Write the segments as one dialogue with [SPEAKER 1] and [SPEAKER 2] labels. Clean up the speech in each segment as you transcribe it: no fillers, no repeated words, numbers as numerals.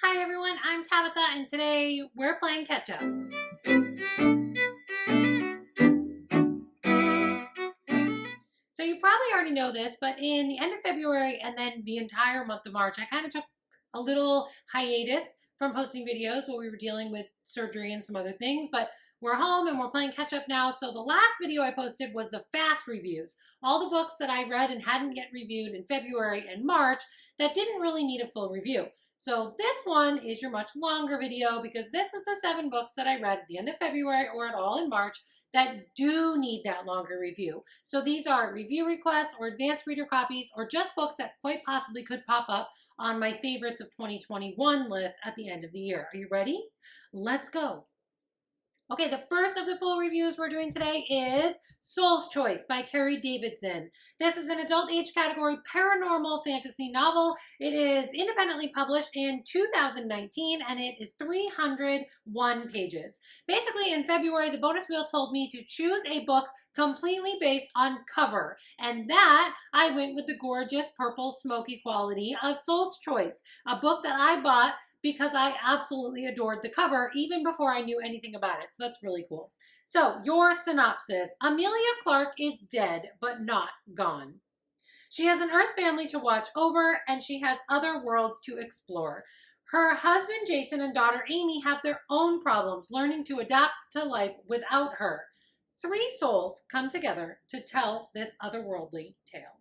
[SPEAKER 1] Hi everyone, I'm Tabitha and today we're playing catch up. So you probably already know this, but in the end of February and then the entire month of March, I kind of took a little hiatus from posting videos while we were dealing with surgery and some other things, but we're home and we're playing catch up now. So the last video I posted was the fast reviews. All the books that I read and hadn't yet reviewed in February and March that didn't really need a full review. So this one is your much longer video because this is the 7 books that I read at the end of February or at all in March that do need that longer review. So these are review requests or advanced reader copies or just books that quite possibly could pop up on my favorites of 2021 list at the end of the year. Are you ready? Let's go. Okay, the first of the full reviews we're doing today is Soul's Choice by Kerri Davidson. This is an adult age category paranormal fantasy novel. It is independently published in 2019 and it is 301 pages. Basically, in February, the bonus wheel told me to choose a book completely based on cover. And that, I went with the gorgeous purple smoky quality of Soul's Choice, a book that I bought because I absolutely adored the cover even before I knew anything about it. So that's really cool. So your synopsis. Amelia Clark is dead, but not gone. She has an Earth family to watch over, and she has other worlds to explore. Her husband, Jason, and daughter, Amy, have their own problems learning to adapt to life without her. 3 souls come together to tell this otherworldly tale.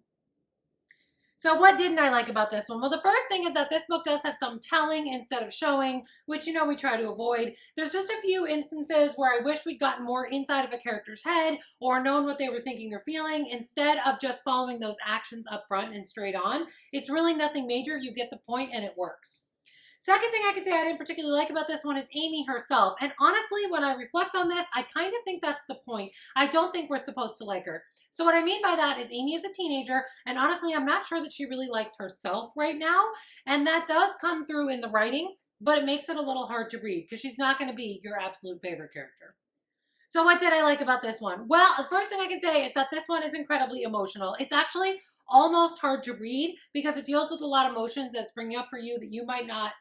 [SPEAKER 1] So what didn't I like about this one? Well, the first thing is that this book does have some telling instead of showing, which, we try to avoid. There's just a few instances where I wish we'd gotten more inside of a character's head or known what they were thinking or feeling instead of just following those actions up front and straight on. It's really nothing major. You get the point and it works. Second thing I can say I didn't particularly like about this one is Amy herself. And honestly, when I reflect on this, I kind of think that's the point. I don't think we're supposed to like her. So what I mean by that is Amy is a teenager, and honestly, I'm not sure that she really likes herself right now. And that does come through in the writing, but it makes it a little hard to read because she's not going to be your absolute favorite character. So what did I like about this one? Well, the first thing I can say is that this one is incredibly emotional. It's actually almost hard to read because it deals with a lot of emotions that's bringing up for you that you might not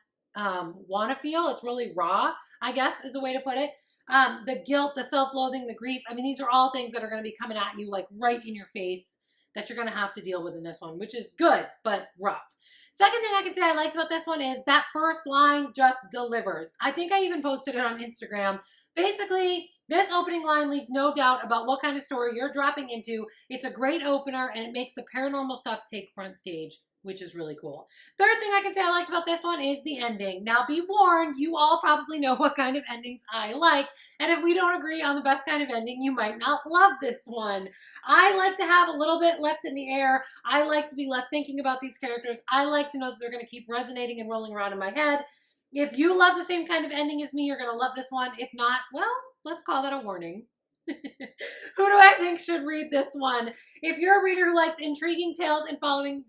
[SPEAKER 1] want to feel. It's really raw, I guess, is a way to put it. The guilt, the self-loathing, the grief. I mean, these are all things that are going to be coming at you like right in your face that you're going to have to deal with in this one, which is good, but rough. Second thing I can say I liked about this one is that first line just delivers. I think I even posted it on Instagram. Basically, this opening line leaves no doubt about what kind of story you're dropping into. It's a great opener and it makes the paranormal stuff take front stage, which is really cool. Third thing I can say I liked about this one is the ending. Now be warned, you all probably know what kind of endings I like, and if we don't agree on the best kind of ending, you might not love this one. I like to have a little bit left in the air. I like to be left thinking about these characters. I like to know that they're going to keep resonating and rolling around in my head. If you love the same kind of ending as me, you're going to love this one. If not, well, let's call that a warning. Who do I think should read this one? If you're a reader who likes intriguing tales involving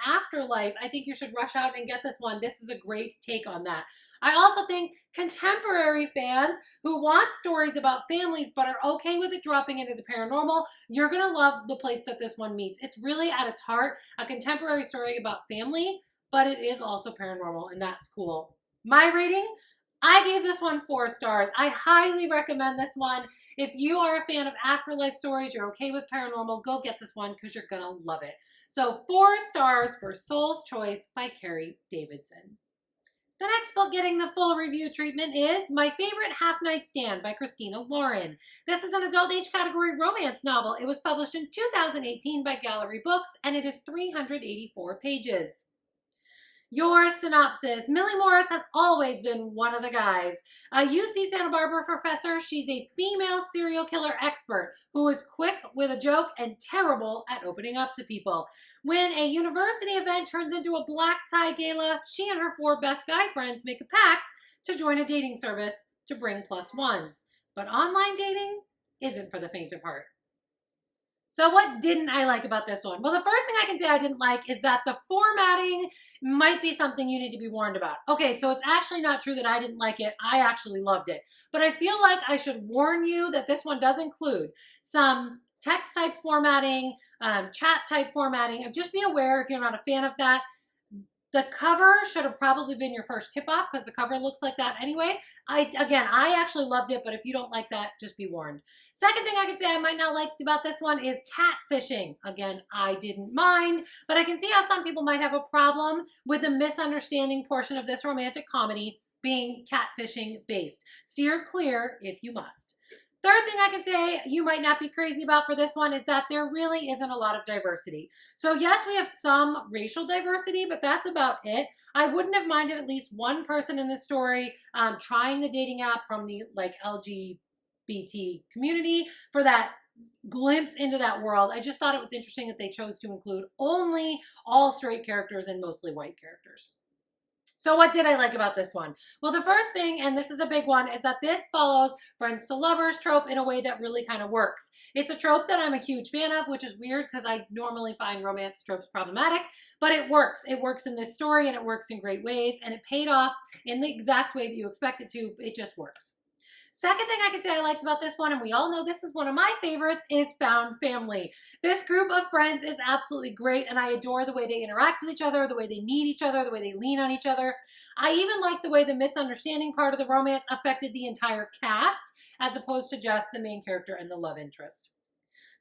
[SPEAKER 1] afterlife, I think you should rush out and get this one. This is a great take on that. I also think contemporary fans who want stories about families but are okay with it dropping into the paranormal, you're going to love the place that this one meets. It's really at its heart a contemporary story about family, but it is also paranormal, and that's cool. My rating? I gave this one 4 stars. I highly recommend this one. If you are a fan of afterlife stories, you're okay with paranormal, go get this one because you're going to love it. So 4 stars for Soul's Choice by Kerri Davidson. The next book getting the full review treatment is My Favorite Half Night Stand by Christina Lauren. This is an adult age category romance novel. It was published in 2018 by Gallery Books and it is 384 pages. Your synopsis. Millie Morris has always been one of the guys. A UC Santa Barbara professor, she's a female serial killer expert who is quick with a joke and terrible at opening up to people. When a university event turns into a black tie gala, she and her 4 best guy friends make a pact to join a dating service to bring +1s. But online dating isn't for the faint of heart. So what didn't I like about this one? Well, the first thing I can say I didn't like is that the formatting might be something you need to be warned about. Okay, so it's actually not true that I didn't like it. I actually loved it. But I feel like I should warn you that this one does include some text type formatting, chat type formatting. Just be aware if you're not a fan of that. The cover should have probably been your first tip-off because the cover looks like that anyway. I actually loved it, but if you don't like that, just be warned. Second thing I could say I might not like about this one is catfishing. Again, I didn't mind, but I can see how some people might have a problem with the misunderstanding portion of this romantic comedy being catfishing based. Steer clear if you must. Third thing I can say you might not be crazy about for this one is that there really isn't a lot of diversity. So yes, we have some racial diversity, but that's about it. I wouldn't have minded at least one person in this story trying the dating app from the LGBT community for that glimpse into that world. I just thought it was interesting that they chose to include only all straight characters and mostly white characters. So what did I like about this one? Well, the first thing, and this is a big one, is that this follows friends to lovers trope in a way that really kind of works. It's a trope that I'm a huge fan of, which is weird because I normally find romance tropes problematic, but it works. It works in this story and it works in great ways, and it paid off in the exact way that you expect it to. It just works. Second thing I can say I liked about this one, and we all know this is one of my favorites, is found family. This group of friends is absolutely great, and I adore the way they interact with each other, the way they meet each other, the way they lean on each other. I even like the way the misunderstanding part of the romance affected the entire cast, as opposed to just the main character and the love interest.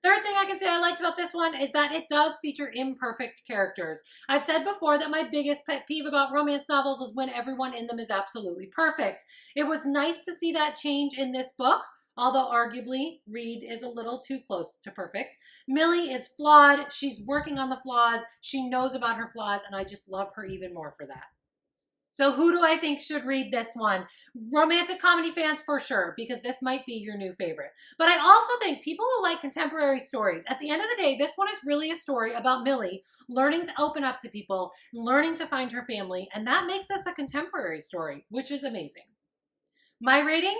[SPEAKER 1] Third thing I can say I liked about this one is that it does feature imperfect characters. I've said before that my biggest pet peeve about romance novels is when everyone in them is absolutely perfect. It was nice to see that change in this book, although arguably Reed is a little too close to perfect. Millie is flawed. She's working on the flaws. She knows about her flaws, and I just love her even more for that. So who do I think should read this one? Romantic comedy fans for sure, because this might be your new favorite. But I also think people who like contemporary stories, at the end of the day, this one is really a story about Millie learning to open up to people, learning to find her family, and that makes this a contemporary story, which is amazing. My rating?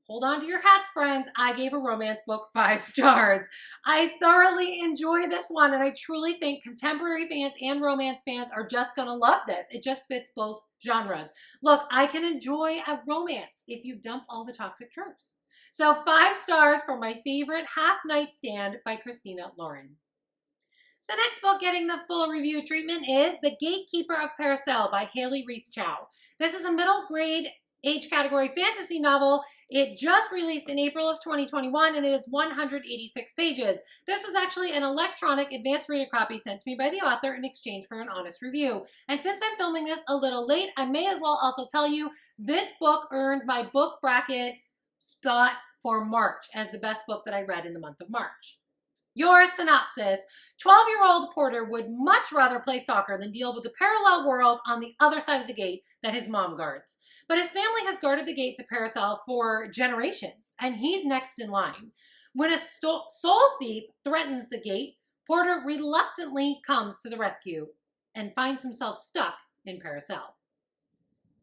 [SPEAKER 1] Hold on to your hats, friends. I gave a romance book 5 stars. I thoroughly enjoy this one, and I truly think contemporary fans and romance fans are just going to love this. It just fits both genres. Look, I can enjoy a romance if you dump all the toxic tropes. So 5 stars for my favorite Half Nightstand by Christina Lauren. The next book getting the full review treatment is The Gatekeeper of Pericael by Hayley, Reese, Chow. This is a middle grade age category fantasy novel. It just released in April of 2021 and it is 186 pages. This was actually an electronic advanced reader copy sent to me by the author in exchange for an honest review. And since I'm filming this a little late, I may as well also tell you this book earned my book bracket spot for March as the best book that I read in the month of March. Your synopsis: 12-year-old Porter would much rather play soccer than deal with the parallel world on the other side of the gate that his mom guards. But his family has guarded the gate to Pericael for generations, and he's next in line. When a soul thief threatens the gate, Porter reluctantly comes to the rescue and finds himself stuck in Pericael.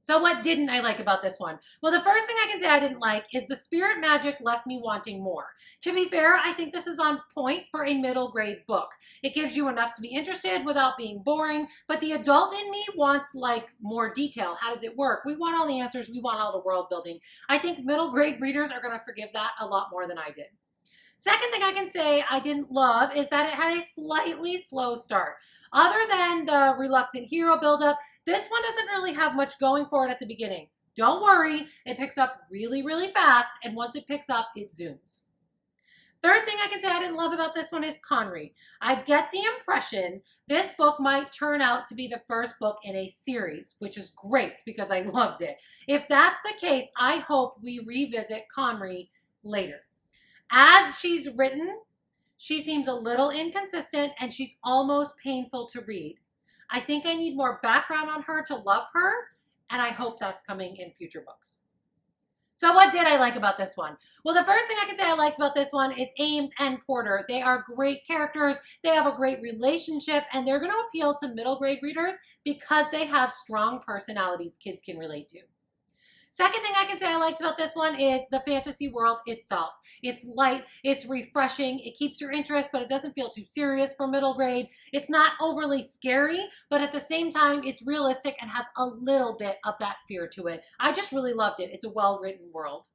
[SPEAKER 1] So what didn't I like about this one? Well, the first thing I can say I didn't like is the spirit magic left me wanting more. To be fair, I think this is on point for a middle grade book. It gives you enough to be interested without being boring, but the adult in me wants like more detail. How does it work? We want all the answers. We want all the world building. I think middle grade readers are going to forgive that a lot more than I did. Second thing I can say I didn't love is that it had a slightly slow start. Other than the reluctant hero buildup, this one doesn't really have much going for it at the beginning. Don't worry, it picks up really, really fast, and once it picks up, it zooms. Third thing I can say I didn't love about this one is Conry. I get the impression this book might turn out to be the first book in a series, which is great because I loved it. If that's the case, I hope we revisit Conry later. As she's written, she seems a little inconsistent and she's almost painful to read. I think I need more background on her to love her, and I hope that's coming in future books. So what did I like about this one? Well, the first thing I can say I liked about this one is Ames and Porter. They are great characters, they have a great relationship, and they're going to appeal to middle grade readers because they have strong personalities kids can relate to. Second thing I can say I liked about this one is the fantasy world itself. It's light, it's refreshing, it keeps your interest, but it doesn't feel too serious for middle grade. It's not overly scary, but at the same time, it's realistic and has a little bit of that fear to it. I just really loved it. It's a well-written world.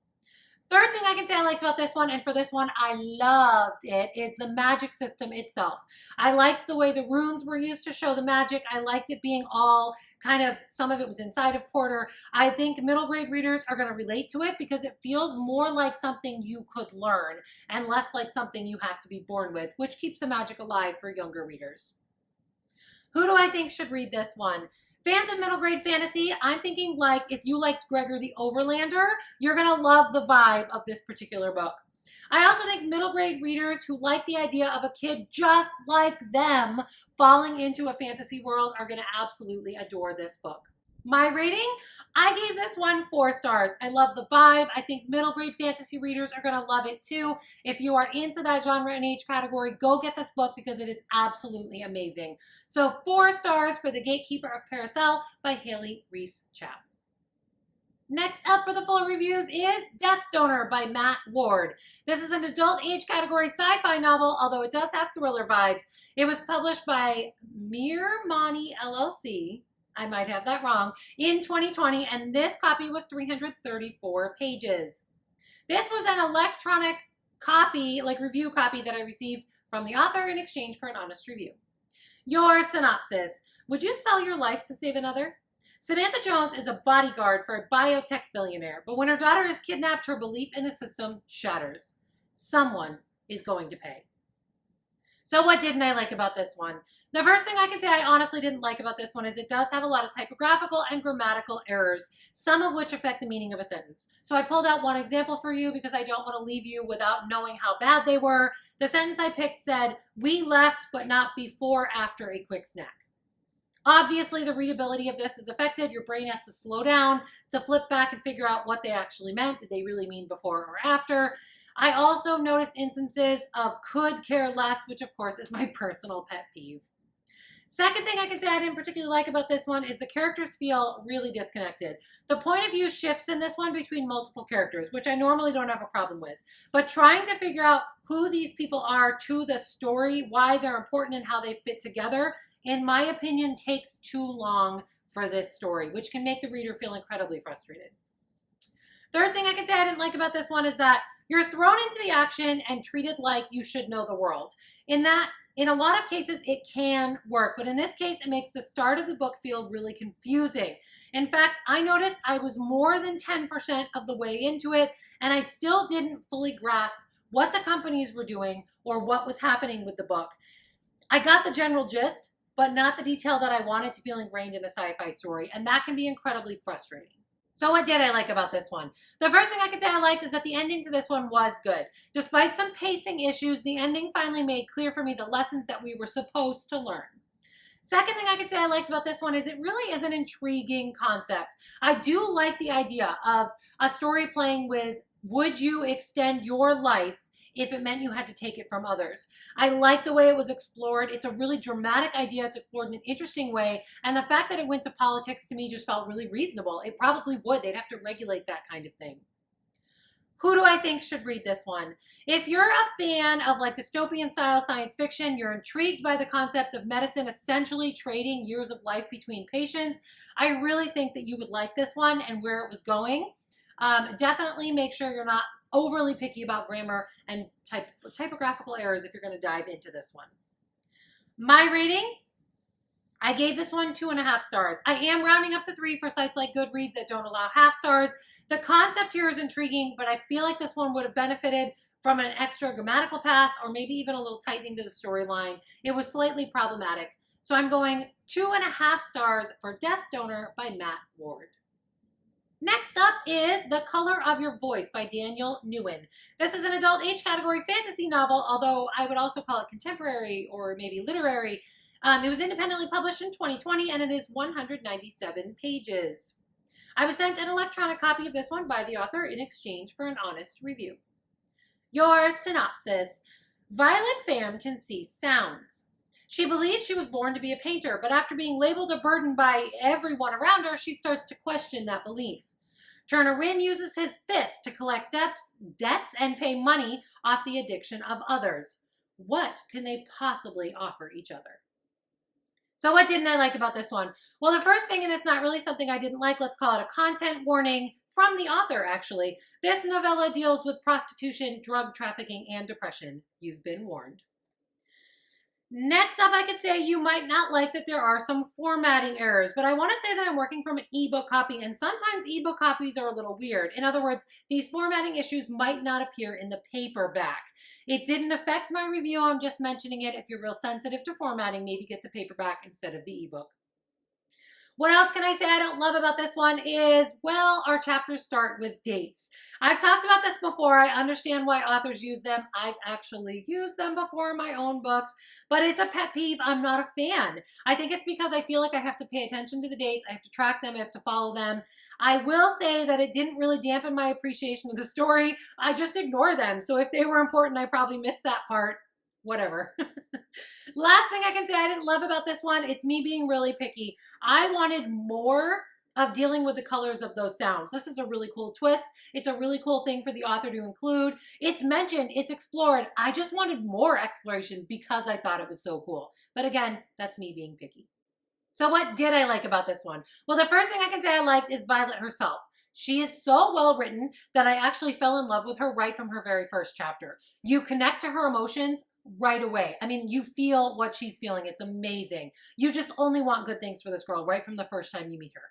[SPEAKER 1] Third thing I can say I liked about this one, and for this one I loved it, is the magic system itself. I liked the way the runes were used to show the magic. I liked it being all kind of, some of it was inside of Porter. I think middle grade readers are going to relate to it because it feels more like something you could learn and less like something you have to be born with, which keeps the magic alive for younger readers. Who do I think should read this one? Fans of middle grade fantasy, I'm thinking like if you liked Gregor the Overlander, you're going to love the vibe of this particular book. I also think middle grade readers who like the idea of a kid just like them falling into a fantasy world are going to absolutely adore this book. My rating, I gave this one 4 stars. I love the vibe. I think middle grade fantasy readers are going to love it too. If you are into that genre and age category, go get this book because it is absolutely amazing. So 4 stars for The Gatekeeper of Pericael by Hayley, Reese, Chow. Next up for the full reviews is Death Donor by Matt Ward. This is an adult age category sci-fi novel, although it does have thriller vibes. It was published by Mirmani LLC, I might have that wrong, in 2020, and this copy was 334 pages. This was an electronic copy, like review copy, that I received from the author in exchange for an honest review. Your synopsis. Would you sell your life to save another? Samantha Jones is a bodyguard for a biotech billionaire, but when her daughter is kidnapped, her belief in the system shatters. Someone is going to pay. So what didn't I like about this one? The first thing I can say I honestly didn't like about this one is it does have a lot of typographical and grammatical errors, some of which affect the meaning of a sentence. So I pulled out one example for you because I don't want to leave you without knowing how bad they were. The sentence I picked said, "We left, but not before after a quick snack." Obviously, the readability of this is affected. Your brain has to slow down to flip back and figure out what they actually meant. Did they really mean before or after? I also noticed instances of could care less, which of course is my personal pet peeve. Second thing I can say I didn't particularly like about this one is the characters feel really disconnected. The point of view shifts in this one between multiple characters, which I normally don't have a problem with. But trying to figure out who these people are to the story, why they're important and how they fit together, in my opinion, takes too long for this story, which can make the reader feel incredibly frustrated. Third thing I can say I didn't like about this one is that you're thrown into the action and treated like you should know the world. In a lot of cases, it can work, but in this case, it makes the start of the book feel really confusing. In fact, I noticed I was more than 10% of the way into it, and I still didn't fully grasp what the companies were doing or what was happening with the book. I got the general gist, but not the detail that I wanted to feel ingrained in a sci-fi story, and that can be incredibly frustrating. So what did I like about this one? The first thing I can say I liked is that the ending to this one was good. Despite some pacing issues, the ending finally made clear for me the lessons that we were supposed to learn. Second thing I can say I liked about this one is it really is an intriguing concept. I do like the idea of a story playing with, would you extend your life if it meant you had to take it from others? I like the way it was explored. It's a really dramatic idea. It's explored in an interesting way. And the fact that it went to politics to me just felt really reasonable. It probably would. They'd have to regulate that kind of thing. Who do I think should read this one? If you're a fan of like dystopian style science fiction, you're intrigued by the concept of medicine essentially trading years of life between patients, I really think that you would like this one and where it was going. Definitely make sure you're not overly picky about grammar and typographical errors if you're going to dive into this one. My rating, I gave this one 2.5 stars. I am rounding up to 3 for sites like Goodreads that don't allow half stars. The concept here is intriguing, but I feel like this one would have benefited from an extra grammatical pass or maybe even a little tightening to the storyline. It was slightly problematic. So I'm going 2.5 stars for Death Donor by Matt Ward. Next up is The Color of Your Voice by Daniel Newwyn. This is an adult age category fantasy novel, although I would also call it contemporary or maybe literary. It was independently published in 2020 and it is 197 pages. I was sent an electronic copy of this one by the author in exchange for an honest review. Your synopsis. Violet Pham can see sounds. She believes she was born to be a painter, but after being labeled a burden by everyone around her, she starts to question that belief. Turner Wynn uses his fists to collect debts and pay money off the addiction of others. What can they possibly offer each other? So what didn't I like about this one? Well, the first thing, and it's not really something I didn't like, let's call it a content warning. from the author, actually. This novella deals with prostitution, drug trafficking, and depression. You've been warned. Next up, I could say you might not like that there are some formatting errors, but I want to say that I'm working from an ebook copy, and sometimes ebook copies are a little weird. In other words, these formatting issues might not appear in the paperback. It didn't affect my review. I'm just mentioning it. If you're real sensitive to formatting, maybe get the paperback instead of the ebook. What else can I say I don't love about this one is, well, our chapters start with dates. I've talked about this before. I understand why authors use them. I've actually used them before in my own books, but it's a pet peeve. I'm not a fan. I think it's because I feel like I have to pay attention to the dates. I have to track them. I have to follow them. I will say that it didn't really dampen my appreciation of the story. I just ignore them. So if they were important, I probably missed that part. Whatever. Last thing I can say I didn't love about this one, it's me being really picky. I wanted more of dealing with the colors of those sounds. This is a really cool twist. It's a really cool thing for the author to include. It's mentioned, it's explored. I just wanted more exploration because I thought it was so cool. But again, that's me being picky. So what did I like about this one? Well, the first thing I can say I liked is Violet herself. She is so well written that I actually fell in love with her right from her very first chapter. You connect to her emotions right away. I mean, you feel what she's feeling. It's amazing. You just only want good things for this girl right from the first time you meet her.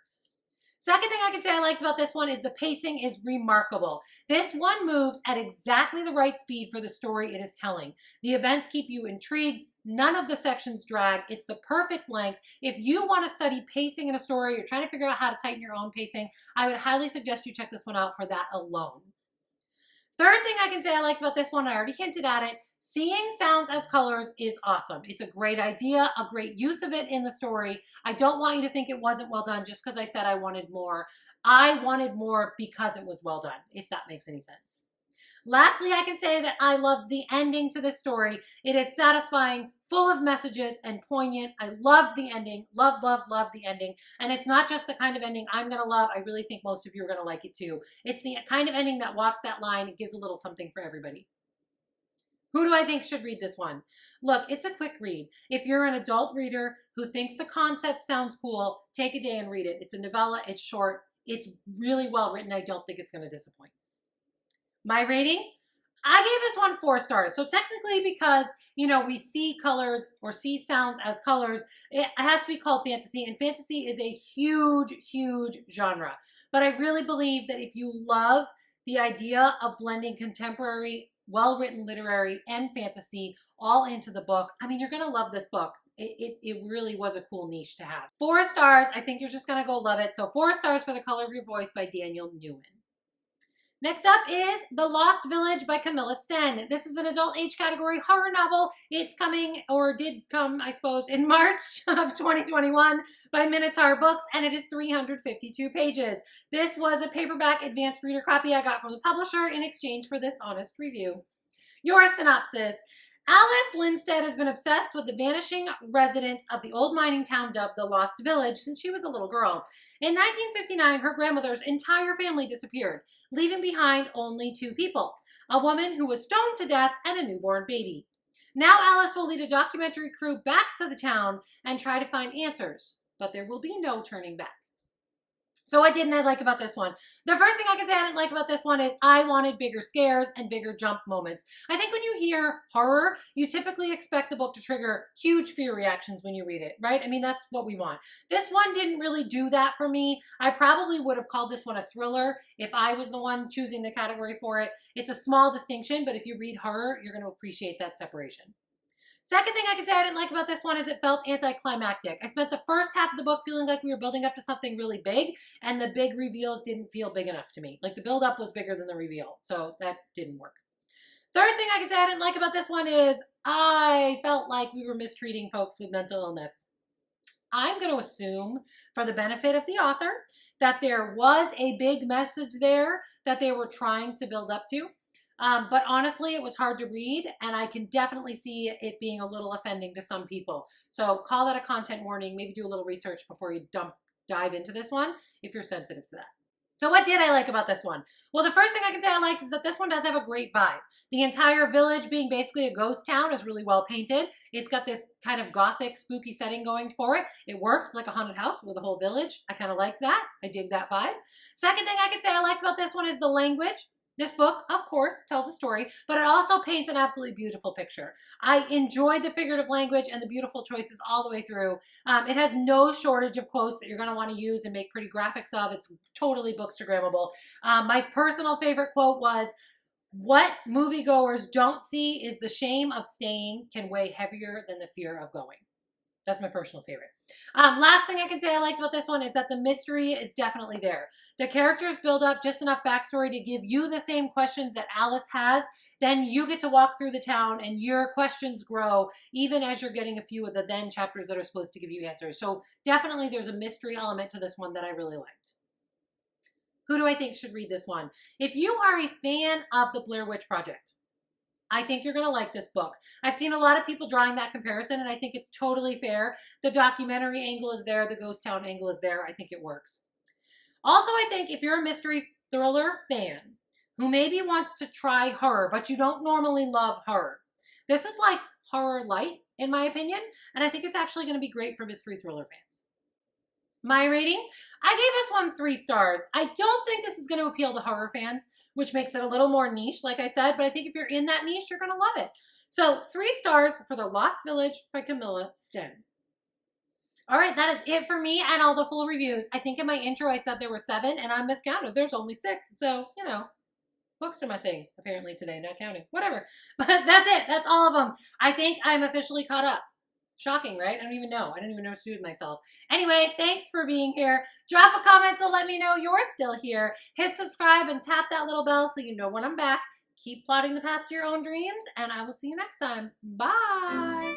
[SPEAKER 1] Second thing I can say I liked about this one is the pacing is remarkable. This one moves at exactly the right speed for the story it is telling. The events keep you intrigued. None of the sections drag. It's the perfect length. If you want to study pacing in a story, you're trying to figure out how to tighten your own pacing, I would highly suggest you check this one out for that alone. Third thing I can say I liked about this one, I already hinted at it, seeing sounds as colors is awesome. It's a great idea, a great use of it in the story. I don't want you to think it wasn't well done just because I said I wanted more. I wanted more because it was well done, if that makes any sense. Lastly, I can say that I loved the ending to this story. It is satisfying, full of messages, and poignant. I loved the ending. Loved the ending. And it's not just the kind of ending I'm going to love. I really think most of you are going to like it too. It's the kind of ending that walks that line. It gives a little something for everybody. Who do I think should read this one? Look, it's a quick read. If you're an adult reader who thinks the concept sounds cool, take a day and read it. It's a novella. It's short. It's really well written. I don't think it's going to disappoint. My rating? I gave this one 4 stars. So technically because, you know, we see colors or see sounds as colors, it has to be called fantasy. And fantasy is a huge, huge genre. But I really believe that if you love the idea of blending contemporary, well-written literary and fantasy all into the book, I mean, you're going to love this book. It really was a cool niche to have. 4 stars. I think you're just going to go love it. So 4 stars for The Color of Your Voice by Daniel Newwyn. Next up is The Lost Village by Camilla Sten. This is an adult age category horror novel. It's coming, or did come, I suppose, in March of 2021 by Minotaur Books, and it is 352 pages. This was a paperback advanced reader copy I got from the publisher in exchange for this honest review. Your synopsis. Alice Lindstedt has been obsessed with the vanishing residents of the old mining town dubbed the Lost Village since she was a little girl. In 1959, her grandmother's entire family disappeared, leaving behind only 2 people, a woman who was stoned to death and a newborn baby. Now Alice will lead a documentary crew back to the town and try to find answers, but there will be no turning back. So what didn't I like about this one? The first thing I can say I didn't like about this one is I wanted bigger scares and bigger jump moments. I think when you hear horror, you typically expect the book to trigger huge fear reactions when you read it, right? I mean, that's what we want. This one didn't really do that for me. I probably would have called this one a thriller if I was the one choosing the category for it. It's a small distinction, but if you read horror, you're going to appreciate that separation. Second thing I can say I didn't like about this one is it felt anticlimactic. I spent the first half of the book feeling like we were building up to something really big, and the big reveals didn't feel big enough to me. Like the build-up was bigger than the reveal, so that didn't work. Third thing I can say I didn't like about this one is I felt like we were mistreating folks with mental illness. I'm going to assume, for the benefit of the author, that there was a big message there that they were trying to build up to. But honestly, it was hard to read, and I can definitely see it being a little offending to some people. So call that a content warning. Maybe do a little research before you dive into this one if you're sensitive to that. So what did I like about this one? Well, the first thing I can say I liked is that this one does have a great vibe. The entire village being basically a ghost town is really well painted. It's got this kind of gothic, spooky setting going for it. It worked. It's like a haunted house with a whole village. I kind of like that. I dig that vibe. Second thing I can say I liked about this one is the language. This book, of course, tells a story, but it also paints an absolutely beautiful picture. I enjoyed the figurative language and the beautiful choices all the way through. It has no shortage of quotes that you're going to want to use and make pretty graphics of. It's totally bookstagrammable. My personal favorite quote was, "What moviegoers don't see is the shame of staying can weigh heavier than the fear of going." That's my personal favorite. Last thing I can say I liked about this one is that the mystery is definitely there. The characters build up just enough backstory to give you the same questions that Alice has. Then you get to walk through the town and your questions grow even as you're getting a few of the then chapters that are supposed to give you answers. So definitely there's a mystery element to this one that I really liked. Who do I think should read this one? If you are a fan of the Blair Witch Project, I think you're going to like this book. I've seen a lot of people drawing that comparison, and I think it's totally fair. The documentary angle is there. The ghost town angle is there. I think it works. Also, I think if you're a mystery thriller fan who maybe wants to try horror, but you don't normally love horror, this is like horror light, in my opinion, and I think it's actually going to be great for mystery thriller fans. My rating? I gave this one 3 stars. I don't think this is going to appeal to horror fans, which makes it a little more niche, like I said, but I think if you're in that niche, you're going to love it. So 3 stars for The Lost Village by Camilla Sten. All right, that is it for me and all the full reviews. I think in my intro I said there were 7, and I miscounted. There's only 6, so, you know, books are my thing, apparently today, not counting. Whatever. But that's it. That's all of them. I think I'm officially caught up. Shocking, right? I don't even know. I don't even know what to do with myself. Anyway, thanks for being here. Drop a comment to let me know you're still here. Hit subscribe and tap that little bell so you know when I'm back. Keep plotting the path to your own dreams, and I will see you next time. Bye!